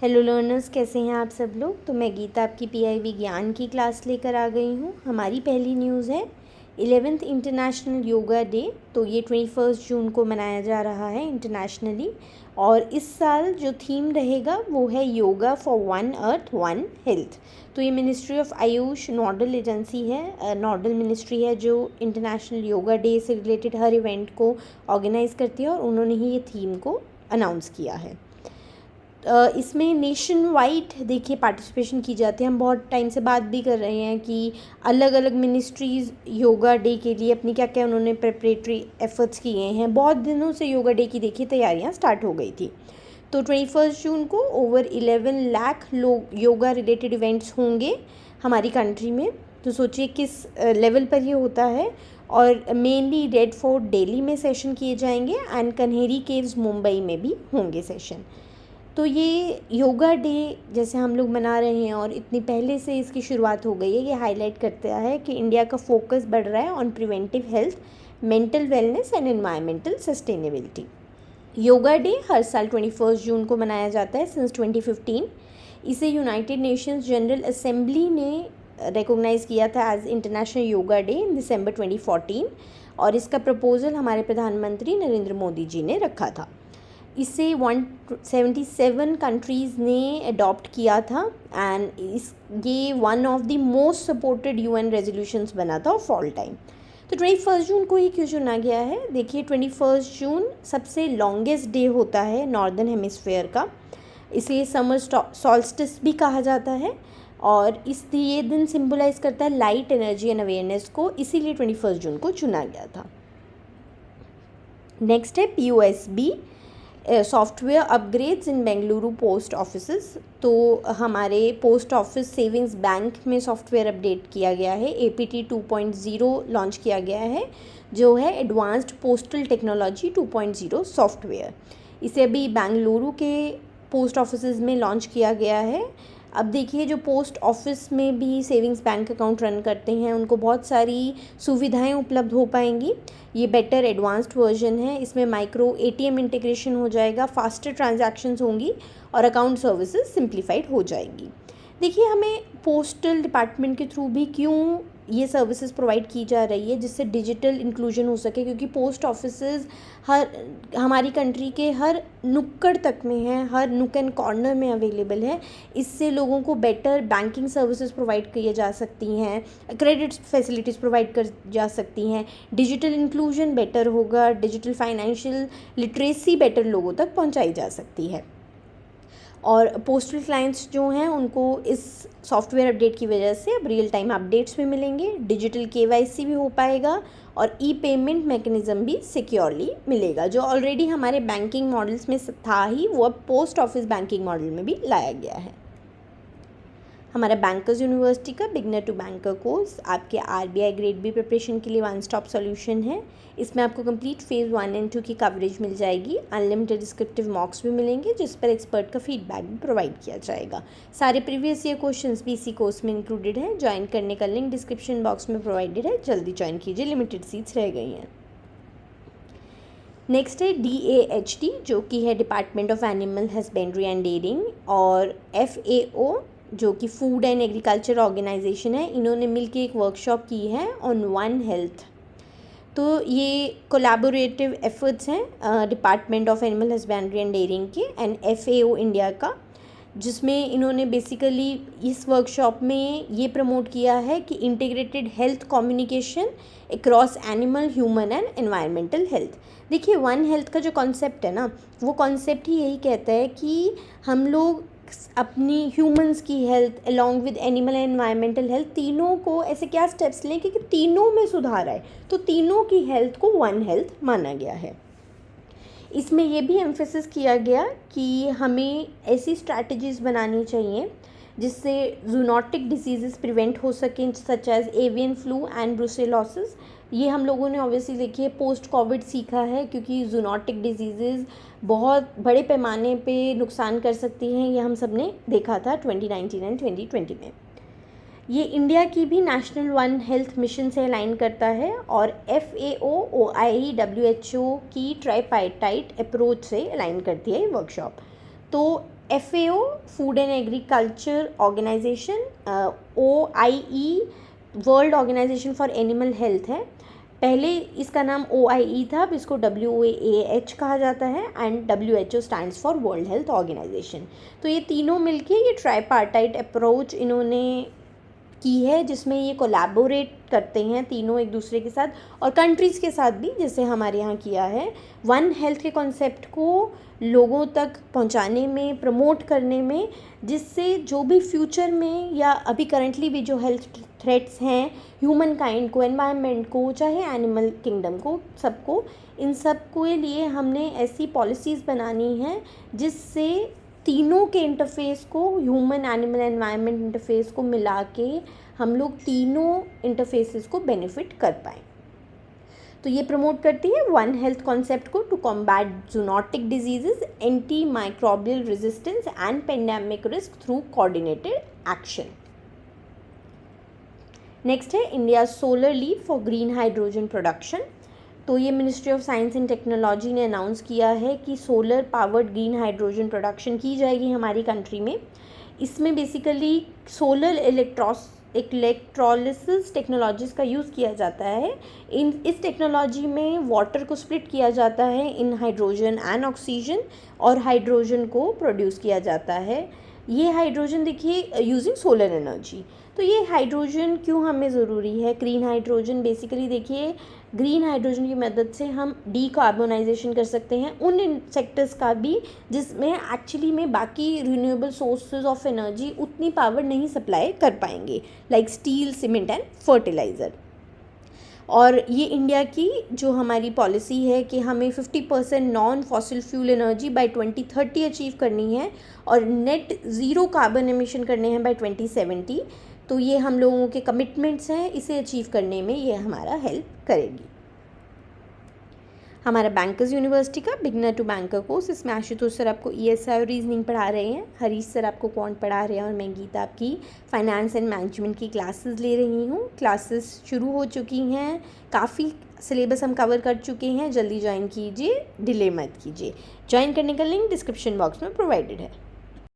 Hello learners, कैसे हैं आप सब लोग। तो मैं गीता आपकी पीआई विज्ञान की क्लास लेकर आ गई हूँ। हमारी पहली न्यूज़ है 11th इंटरनेशनल योगा डे। तो ये 21 जून को मनाया जा रहा है इंटरनेशनली, और इस साल जो थीम रहेगा वो है yoga for one earth one health. तो ये ministry of Ayush nodal agency है, नोडल मिनिस्ट्री है जो इंटरनेशनल योगा डे से रिलेटेड हर इवेंट को ऑर्गेनाइज़ करती है, और उन्होंने ही ये थीम को अनाउंस किया है। इसमें नेशन वाइड देखिए पार्टिसिपेशन की जाती है। हम बहुत टाइम से बात भी कर रहे हैं कि अलग अलग मिनिस्ट्रीज़ योगा डे के लिए अपनी क्या क्या उन्होंने प्रिपरेटरी एफर्ट्स किए हैं। बहुत दिनों से योगा डे की देखिए तैयारियां स्टार्ट हो गई थी। तो 21 जून को ओवर 11 लाख लोग योगा रिलेटेड इवेंट्स होंगे हमारी कंट्री में। तो सोचिए किस लेवल पर ये होता है। और मेनली रेड फोर्ट दिल्ली में सेशन किए जाएंगे एंड कन्हेरी केव्स मुंबई में भी होंगे सेशन। तो ये योगा डे जैसे हम लोग मना रहे हैं और इतनी पहले से इसकी शुरुआत हो गई है, ये हाईलाइट करता है कि इंडिया का फोकस बढ़ रहा है on preventive health, mental wellness and environmental sustainability. Yoga day हर साल 21 जून को मनाया जाता है सिंस 2015। इसे यूनाइटेड नेशंस जनरल असेंबली ने रिकॉग्नाइज़ किया था as International Yoga Day in December 2014, और इसका प्रपोजल हमारे प्रधानमंत्री नरेंद्र मोदी जी ने रखा था। इसे 177 कंट्रीज़ ने अडॉप्ट किया था एंड ये one of the most supported UN resolutions बना था ऑफ ऑल टाइम। तो 21 जून को ही क्यों चुना गया है? देखिए 21 जून सबसे लॉन्गेस्ट डे होता है नॉर्दर्न हेमिस्फेयर का, इसलिए समर सॉल्स्टिस भी कहा जाता है, और ये दिन सिंबलाइज करता है लाइट एनर्जी एंड अवेयरनेस को, इसीलिए 21 जून को चुना गया था। नेक्स्ट है POSB सॉफ्टवेयर अपग्रेड्स इन बेंगलुरु पोस्ट ऑफिसेस। तो हमारे पोस्ट ऑफिस सेविंग्स बैंक में सॉफ्टवेयर अपडेट किया गया है। APT 2.0 लॉन्च किया गया है, जो है एडवांस्ड पोस्टल टेक्नोलॉजी 2.0 सॉफ्टवेयर। इसे अभी बेंगलुरु के पोस्ट ऑफिसेज में लॉन्च किया गया है। अब देखिए जो पोस्ट ऑफिस में भी सेविंग्स बैंक अकाउंट रन करते हैं उनको बहुत सारी सुविधाएं उपलब्ध हो पाएंगी। ये बेटर एडवांस्ड वर्जन है। इसमें माइक्रो ATM इंटीग्रेशन हो जाएगा, फास्टर ट्रांजैक्शंस होंगी और अकाउंट सर्विसेज सिंप्लीफाइड हो जाएंगी। देखिए हमें पोस्टल डिपार्टमेंट के थ्रू भी क्यों ये सर्विसेज प्रोवाइड की जा रही है, जिससे डिजिटल इंक्लूजन हो सके, क्योंकि पोस्ट ऑफिसेज हमारी कंट्री के हर नुक्कड़ तक में है, हर नुक एंड कॉर्नर में अवेलेबल है। इससे लोगों को बेटर बैंकिंग सर्विसेज प्रोवाइड किए जा सकती हैं, क्रेडिट फैसिलिटीज़ प्रोवाइड कर जा सकती हैं, डिजिटल इंक्लूजन बेटर होगा, डिजिटल फाइनेंशियल लिटरेसी बेटर लोगों तक पहुंचाई जा सकती है। और पोस्टल क्लाइंट्स जो हैं उनको इस सॉफ्टवेयर अपडेट की वजह से अब रियल टाइम अपडेट्स भी मिलेंगे, डिजिटल KYC भी हो पाएगा, और पेमेंट मैकेनिज़्म भी सिक्योरली मिलेगा। जो ऑलरेडी हमारे बैंकिंग मॉडल्स में था ही, वो अब पोस्ट ऑफिस बैंकिंग मॉडल में भी लाया गया है। हमारा बैंकर्स यूनिवर्सिटी का बिगनर टू बैंकर कोर्स आपके RBI ग्रेड बी प्रिपरेशन के लिए वन स्टॉप सॉल्यूशन है। इसमें आपको कंप्लीट फेज़ 1 एंड 2 की कवरेज मिल जाएगी, अनलिमिटेड डिस्क्रिप्टिव मॉक्स भी मिलेंगे जिस पर एक्सपर्ट का फीडबैक भी प्रोवाइड किया जाएगा। सारे प्रीवियस ईयर क्वेश्चंस भी इसी कोर्स में इंक्लूडेड हैं। ज्वाइन करने का लिंक डिस्क्रिप्शन बॉक्स में प्रोवाइडेड है, जल्दी ज्वाइन कीजिए, लिमिटेड सीट्स रह गई हैं। नेक्स्ट है DAHD जो कि है department of animal husbandry and dairying, और FAO जो कि फूड एंड एग्रीकल्चर ऑर्गेनाइजेशन है। इन्होंने मिलकर एक वर्कशॉप की है ऑन वन हेल्थ। तो ये कोलैबोरेटिव एफर्ट्स हैं department of animal husbandry and dairying के एंड FAO इंडिया का, जिसमें इन्होंने बेसिकली इस वर्कशॉप में ये प्रमोट किया है कि integrated health communication across animal, human and environmental health. देखिए वन हेल्थ का जो कॉन्सेप्ट है ना, वो कॉन्सेप्ट ही यही कहता है कि हम लोग अपनी ह्यूमंस की health along with animal and environmental health, तीनों को ऐसे क्या स्टेप्स लें कि तीनों में सुधार आए। तो तीनों की हेल्थ को वन हेल्थ माना गया है। इसमें यह भी एम्फेसिस किया गया कि हमें ऐसी स्ट्रैटेजीज़ बनानी चाहिए जिससे जूनोटिक डिसीज़ेस प्रिवेंट हो सकें, such as avian flu and brucellosis. ये हम लोगों ने ऑब्वियसली देखिए पोस्ट कोविड सीखा है, क्योंकि जूनोटिक डिजीज़ेज़ बहुत बड़े पैमाने पे नुकसान कर सकती हैं। ये हम सब ने देखा था 2019 एंड 2020 में। ये इंडिया की भी नेशनल वन हेल्थ मिशन से अलाइन करता है, और FAO, OIE, WHO की ट्राईपार्टाइट अप्रोच से अलाइन करती है ये वर्कशॉप। तो FAO food and agriculture organisation, OIE world organisation for animal health है। पहले इसका नाम OIE था, अब इसको WAH कहा जाता है, and WHO stands for world health organisation. तो ये तीनों मिलके ये ट्राईपार्टाइट अप्रोच इन्होंने की है, जिसमें ये कोलैबोरेट करते हैं तीनों एक दूसरे के साथ और कंट्रीज़ के साथ भी, जैसे हमारे यहाँ किया है। वन हेल्थ के कॉन्सेप्ट को लोगों तक पहुँचाने में, प्रमोट करने में, जिससे जो भी फ्यूचर में या अभी करंटली भी जो हेल्थ थ्रेट्स हैं ह्यूमन काइंड को, एनवायरनमेंट को, चाहे एनिमल किंगडम को, सबको, इन सब के लिए हमने ऐसी पॉलिसीज़ बनानी है जिससे तीनों के इंटरफेस को, ह्यूमन, एनिमल, एनवायरनमेंट इंटरफेस को मिला के हम लोग तीनों इंटरफेसेस को बेनिफिट कर पाएँ। तो ये प्रमोट करती है वन हेल्थ कॉन्सेप्ट को to combat zoonotic diseases, antimicrobial resistance and pandemic risk through coordinated action. Next है India solar leap for green hydrogen production. तो ये ministry of science and technology ने अनाउंस किया है कि solar powered green hydrogen production की जाएगी हमारी कंट्री में। इसमें बेसिकली सोलर इलेक्ट्रोलिसिस टेक्नोलॉजीज़ का यूज़ किया जाता है। इस टेक्नोलॉजी में वाटर को स्प्लिट किया जाता है इन हाइड्रोजन एंड ऑक्सीजन, और हाइड्रोजन को प्रोड्यूस किया जाता है। ये हाइड्रोजन देखिए यूजिंग सोलर एनर्जी। तो ये हाइड्रोजन क्यों हमें ज़रूरी है? ग्रीन हाइड्रोजन बेसिकली देखिए, ग्रीन हाइड्रोजन की मदद से हम डीकार्बोनाइजेशन कर सकते हैं उन सेक्टर्स का भी जिसमें एक्चुअली में बाकी रिन्यूएबल सोर्सेज ऑफ एनर्जी उतनी पावर नहीं सप्लाई कर पाएंगे, like steel, cement and fertiliser. और ये इंडिया की जो हमारी पॉलिसी है कि हमें 50% non fossil fuel energy by 2030 achieve करनी है और नेट ज़ीरो कार्बन एमिशन करने हैं बाय 2070। तो ये हम लोगों के कमिटमेंट्स हैं, इसे अचीव करने में ये हमारा हेल्प करेगी। हमारा बैंकर्स यूनिवर्सिटी का बिगनर टू बैंकर कोर्स, इसमें आशुतोष सर आपको ESI और रीजनिंग पढ़ा रहे हैं, हरीश सर आपको क्वांट पढ़ा रहे हैं, और मैं गीता आपकी फाइनेंस एंड मैनेजमेंट की क्लासेस ले रही हूँ। क्लासेस शुरू हो चुकी हैं, काफ़ी सिलेबस हम कवर कर चुके हैं। जल्दी ज्वाइन कीजिए, डिले मत कीजिए। ज्वाइन करने का लिंक डिस्क्रिप्शन बॉक्स में प्रोवाइडेड है।